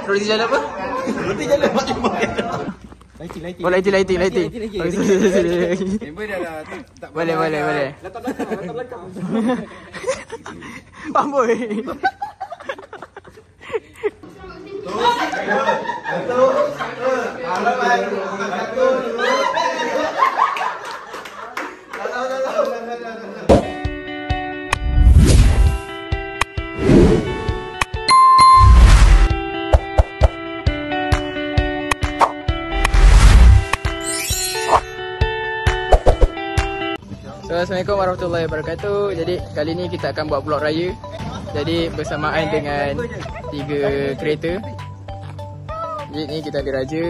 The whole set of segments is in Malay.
Roti jalan apa? Roti jalan macam mana? Lighting. Oh, lighting. Oh, Member dah dah tak boleh. Latar belakang. Pamboi. Assalamualaikum warahmatullahi wabarakatuh. Jadi kali ni kita akan buat vlog raya. Jadi bersamaan dengan 3 kereta. Jadi ni kita ada Raja,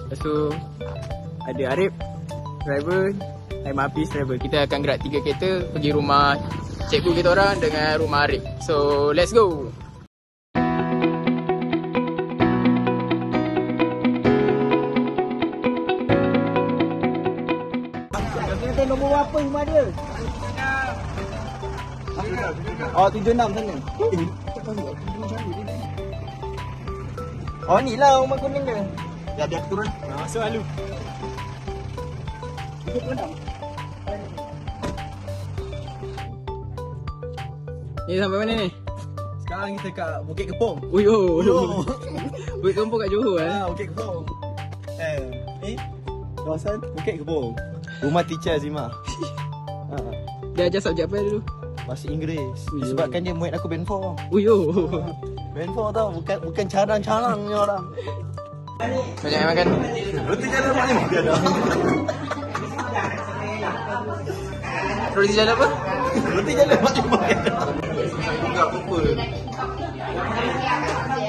lepas tu ada Arif driver, Aiman Hafiz driver. Kita akan gerak 3 kereta pergi rumah cikgu kita orang dengan rumah Arif. So let's go. Nombor berapa rumah dia? Oh, 76 sana. Oh, ni lah rumah kuning dia. Dah biar turun. Selalu. 76. Ni sampai mana ni? Sekarang kita kat Bukit Kepong. Uyo. Bukit Kepong kat Johor Bukit Kepong. Ni kawasan Bukit Kepong. Rumah teacher Azimah. Dia ajar subjek apa dulu? Bahasa Inggeris. Disebabkan dia murid aku band 4. Uyo. Band 4 tau, bukan carang-carang ni orang. Banyak yang makan. Roti jalan mana dia dah? Roti jalan apa? Roti jalan macam mana dah? Enggak apa-apa.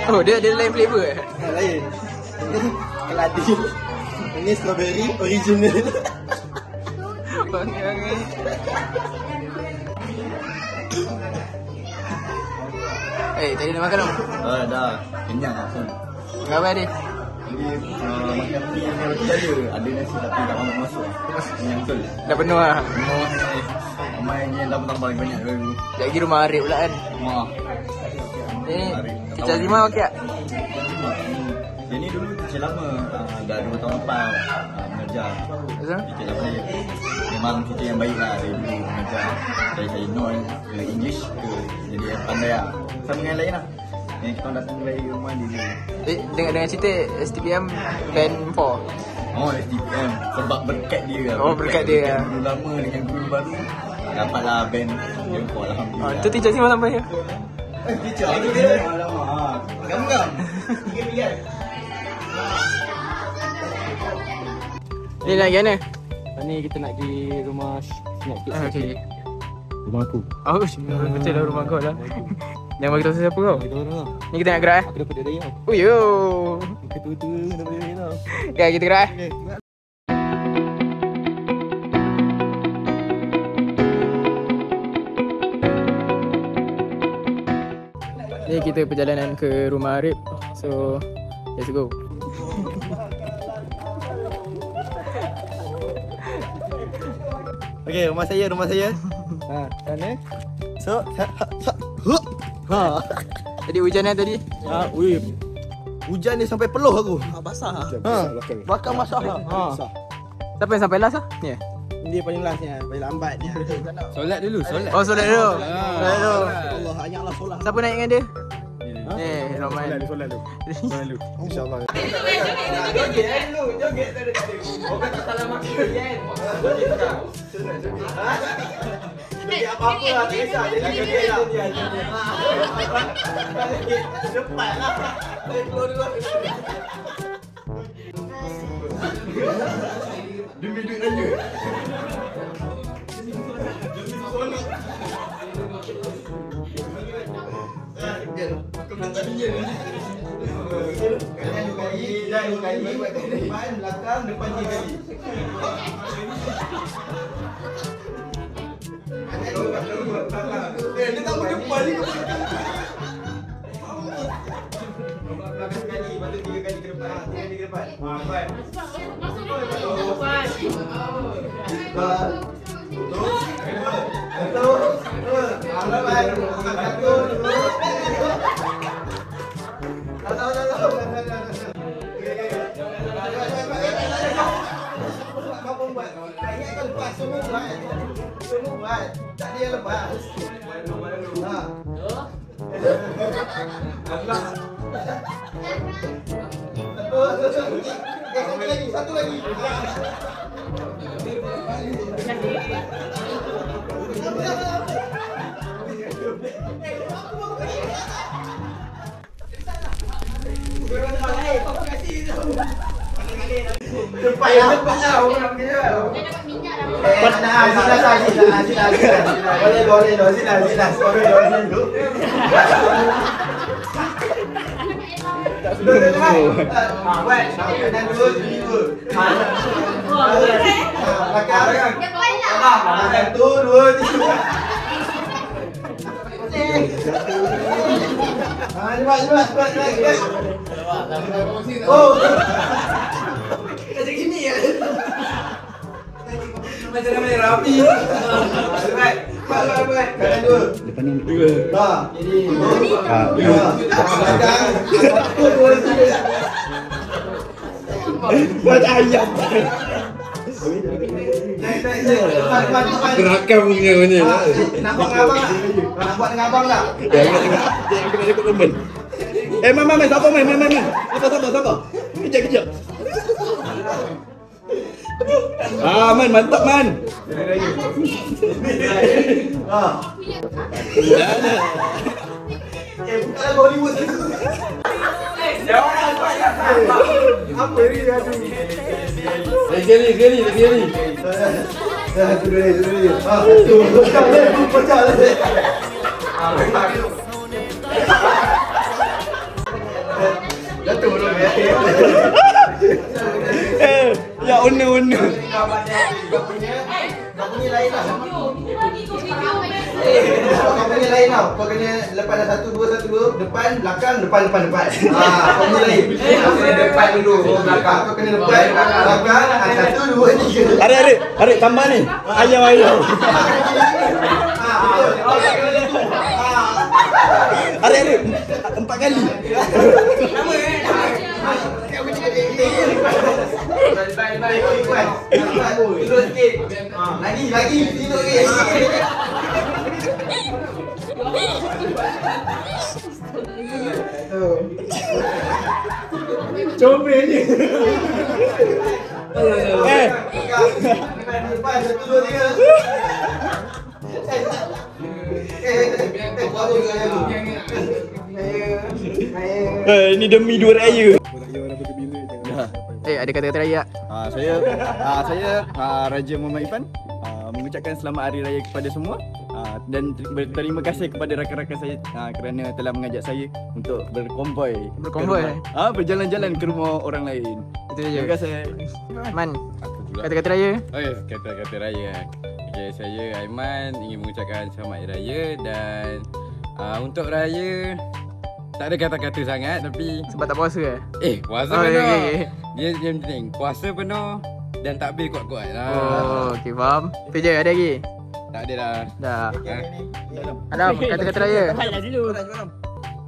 Oh, dia ada lain flavor eh? Lain. Keladi. Ini strawberry original. Bangai. Tadi dah makan tak? Dah. Kenyang lah pun. Apa ni? Jadi makan pi yang roti ada. Ada nasi tapi tak mampu masuk. Kenyang betul. Dah penuh lah. Penuh ni. Ramai yang tambah lagi banyak dulu. Lagi rumah Arif pula kan? Wah. Ni Cica Azimah okey tak? Dia ni dulu teacher lama. Dah 2 tahun lepas mengajar. Betul? Teacher lama dia. Memang teacher yang baik lah. Dia dulu mengajar dari saya non ke English ke. Jadi pandai lah. Sama dengan lain lah. Yang kita datang dari rumah dia. Dengan cerita STPM band 4. Oh, STPM. Sebab berkat dia lah. Oh, berkat dia lah. Guru lama dengan guru baru. Dapatlah band band 4 alhamdulillah. Itu teacher Azimah sampai ya? Teacher itu dia. Alamak. Gam-gam. 3 pilihan. Ni nak pergi mana? Ni kita nak pergi rumah Snack Kids. Okey. Rumah aku. Oh, betul lah rumah kau lah. Jangan bagi tahu siapa kau. Ni kita nak gerak eh? Aku dapat dia raya. Oh yo. Ketua-tua dapat dia raya tau. Ya, kita gerak eh? Ni kita perjalanan ke rumah Arif. So, let's go. Okey, rumah saya. Sana. So, Tadi hujan kan tadi? hujan ni sampai peluh aku. Basah. Bakar masalah. Siapa yang sampai last lah? Ni Dia paling last ni, paling lambat ni. Solat dulu, solat. Oh, solat dulu. Allah, ayaklah solat. Siapa naik dengan dia? Roman. Solat dulu. InsyaAllah. Joget tadi. Orang tak salah makan kan. Joget apa-apa lah, tak kisah. Dia joget lah. Cepat lah. Keluar dulu. Demi duit raya. Kau tak tanya ni. Kali depan, belakang, depan 3 kali. Dia tak boleh depan ni. Belakang sekali, lepas tu 3 kali ke depan. 3 kali ke depan. Baik. Masuk depan. Satu. Semua buat. Semua buat. Tak ada yang lepas. Ha. Allah. Satu lagi. Cepat lah orang dia. Dia dapat minyak dah. Sila. Boleh sila. Boleh dulu. Buat. Kanan dua, kiri dua. Belakang. Satu, dua, tiga. Cepat. Oh. Macam gini ya. Macam namanya rapi. Baik. Kanan dua. Depan ni dua. Jadi belakang. Dua, tiga. Buat ayam. Gerakam punya mana? Nampak dengan abang tak? Nak buat dengan abang tak? Dia kena ikut teman. Man, siapa man? Sabar. Kejap. Man, mantap man. Bukanlah Bollywood. Jangan apa ni aduh. Sekali. Satu dulu. Pecah. Jatuh belum ya. Ya unu. Kau punya lain lah. Kau punya lain tau. Kau kena lepas dah 1, 2, 1, 2. Depan, belakang, depan. Kau punya lain. Kau kena depan dulu, belakang. Kau kena depan, belakang. 1, 2, 3. Arik tambah ni. Ayam. Arik 4 kali. Baik, ikut. Turun sikit. Lagi. Tidur lagi. Comel je. Depan, 1, 2, 3. Ini demi dua raya. Ada kata-kata raya. Saya Raja Muhammad Ifan mengucapkan selamat hari raya kepada semua dan berterima kasih kepada rakan-rakan saya kerana telah mengajak saya untuk berkonvoi. Berjalan-jalan ke rumah orang lain. Itu saja. Terima kasih. Man, kata-kata raya. Kata-kata raya. Okay, saya Aiman ingin mengucapkan selamat hari raya dan untuk raya tak ada kata-kata sangat tapi Sebab tak puasa ke? Puasa penuh. Okay. Dia penting. Puasa penuh dan takbir kuat-kuat. Okey, faham. Itu je, ada lagi? Tak ada dah. Dah. Adam, kata-kata raya.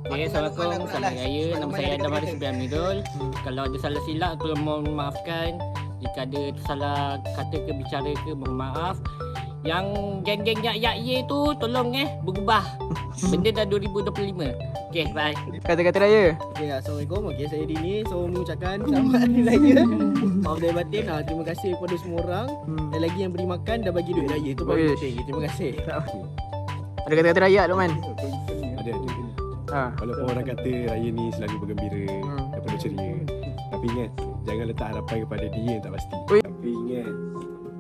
Okay, Assalamualaikum, selamat raya. Nama saya Adam Haris bin Amidul. Kalau ada salah silap, tolong mohon maafkan. Jika ada tersalah kata ke bicara ke, mohon maaf. Yang geng-geng yak-yak-ye tu tolong berubah. Benda dah 2025. Okay, bye. Kata-kata raya. Okay, Assalamualaikum. Okay, saya Dini. So, mengucapkan selamat hari raya. Maaf dari batin. Terima kasih kepada semua orang. Dan lagi yang beri makan dan bagi duit raya. Itu paling penting. Terima kasih. Ada kata-kata raya Luqman? Ada. Walaupun orang kata raya ni selalu bergembira dan penuh ceria, tapi ingat, jangan letak harapan kepada dia yang tak pasti. Tapi ingat,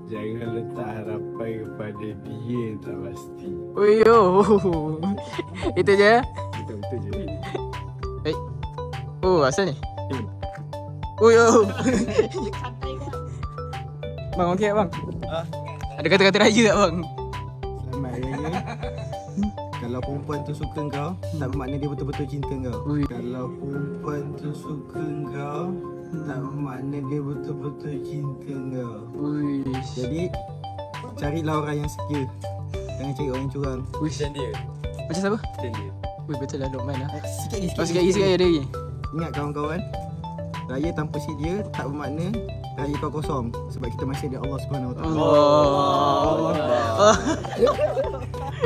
jangan letak harapan kepada dia yang tak pasti. Itu je. Betul-betul je. Asal ni? Bang, okey tak bang? Ada kata-kata raya tak bang? Selamat raya. Kalau perempuan tu suka kau, tak bermakna dia betul-betul cinta kau. Kalau perempuan tu suka kau, tak bermakna dia betul-betul cinta kau. Jadi, carilah orang yang setia. Jangan cari orang yang curang. Macam dia. Macam siapa? Macam dia. Betul lah Luqman lah. Sikit lagi. Sikit lagi ada lagi. Ingat kawan-kawan, raya tanpa sedia tak bermakna raya kau kosong sebab kita masih ada Allah Subhanahu Wa Taala.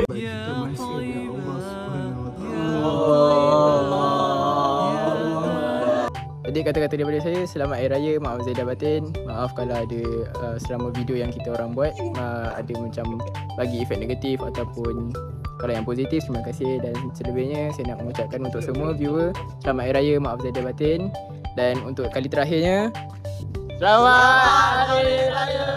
Sebab kita masih ada Allah Subhanahu Wa Taala. Jadi kata-kata daripada saya, selamat Hari Raya, maaf zahir dan batin. Maaf kalau ada selama video yang kita orang buat ada macam bagi efek negatif ataupun kalau yang positif, terima kasih. Dan selebihnya saya nak mengucapkan untuk semua viewer, selamat Hari Raya, maaf zahir dan batin. Dan untuk kali terakhirnya, selamat Hari Raya.